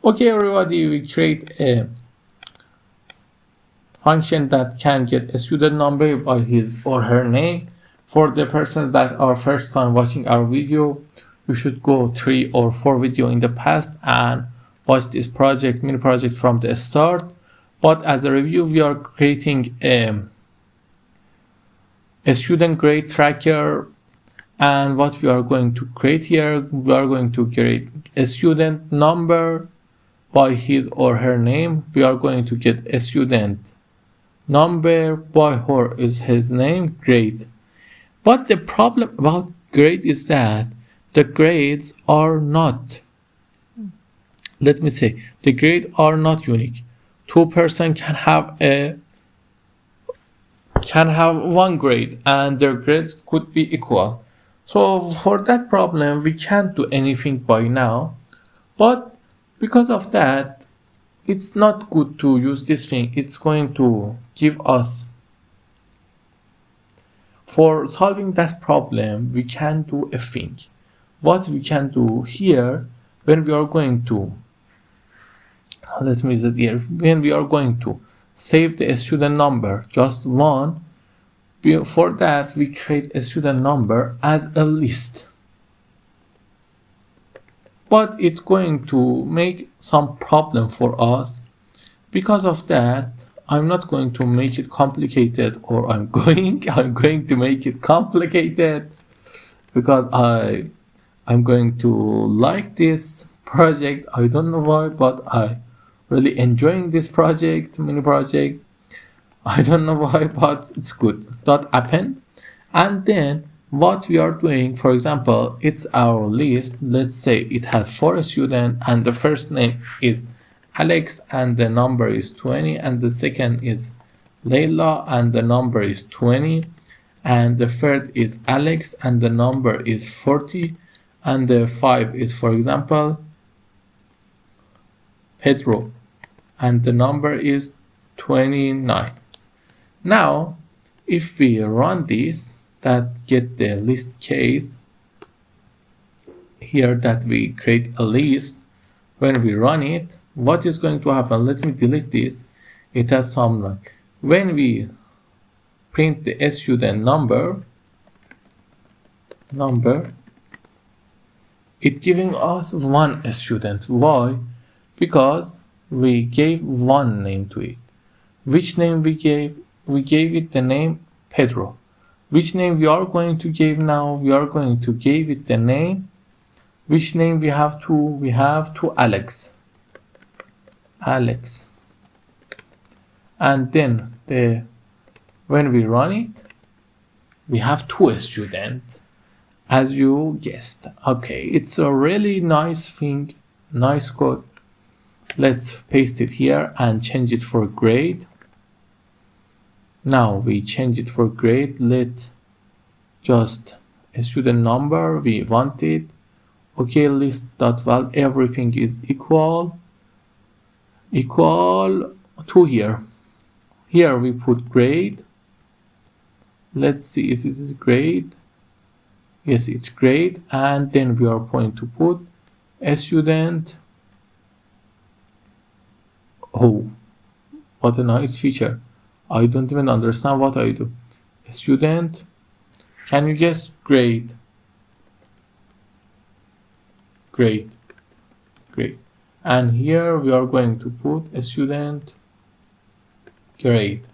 Okay, everybody, we create a function that can get a student number by his or her name. For the person that are first time watching our video, you should go 3 or 4 video in the past and watch this mini project from the start. But as a review, we are creating a student grade tracker, and what we are going to create here, we are going to create a student number by his or her name. We are going to get a student number by her is his name, grade. But the problem about grade is that the grades are not, let me say, the grades are not unique. Two person can have one grade and their grades could be equal. So for that problem, we can't do anything by now. But because of that, it's not good to use this thing. It's going to give us, for solving that problem, we can do a thing. What we can do here, when we are going to, let me use it here, when we are going to save the student number, just one, for that we create a student number as a list. But it's going to make some problem for us. Because of that, I'm not going to make it complicated, or I'm going to make it complicated because I'm going to like this project. I don't know why, but I really enjoying this mini project. I don't know why, but it's good. That happened. And then what we are doing, for example, it's our list. Let's say it has 4 students and the first name is Alex and the number is 20, and the second is Layla and the number is 20, and the third is Alex and the number is 40, and the 5 is, for example, Pedro and the number is 29. Now, if we run this, that get the list case here, that we create a list, when we run it, what is going to happen? Let me delete this. It has some like, when we print the student number, it's giving us one student. Why? Because we gave one name to it. Which name we gave? We gave it the name Pedro. Which name we are going to give now? We are going to give it the name. Which name we have to? We have to Alex. And then when we run it, we have 2 students, as you guessed. Okay, it's a really nice thing, nice code. Let's paste it here and change it for grade. Now we change it for grade. Let just a student number we want it. Okay, list.val, everything is equal to here. Here we put grade. Let's see if this is grade. Yes, it's grade. And then we are going to put a student. Oh, what a nice feature. I don't even understand what I do. A student. Can you guess? Grade. And here we are going to put a student grade.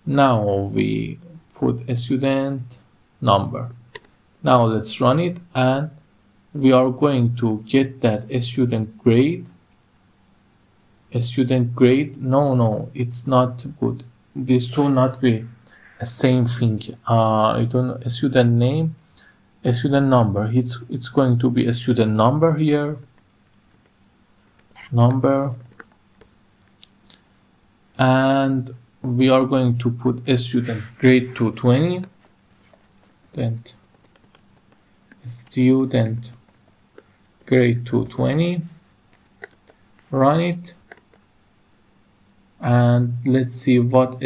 Now we put a student number. Now let's run it, and we are going to get that a student grade. No, it's not good. These two not be the same thing. I don't know. A student name, a student number. It's going to be a student number here. And we are going to put a student grade to 20. Then student grade to 20. Run it. And let's see what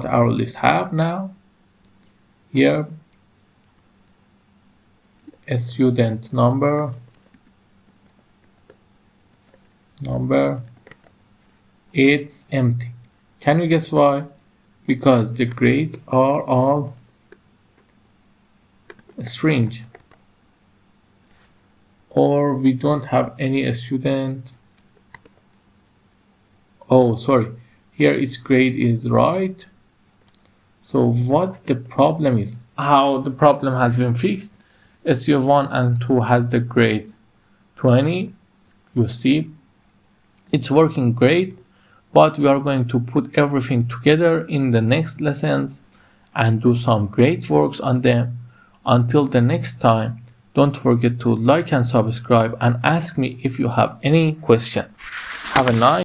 our list have now. Here, a student number number, it's empty. Can you guess why? Because the grades are all string, or we don't have any student. Oh, sorry, here its grade is right. So what the problem is, how the problem has been fixed. SU1 and 2 has the grade 20. You see, it's working great, but we are going to put everything together in the next lessons and do some great works on them. Until the next time, don't forget to like and subscribe and ask me if you have any question. Have a nice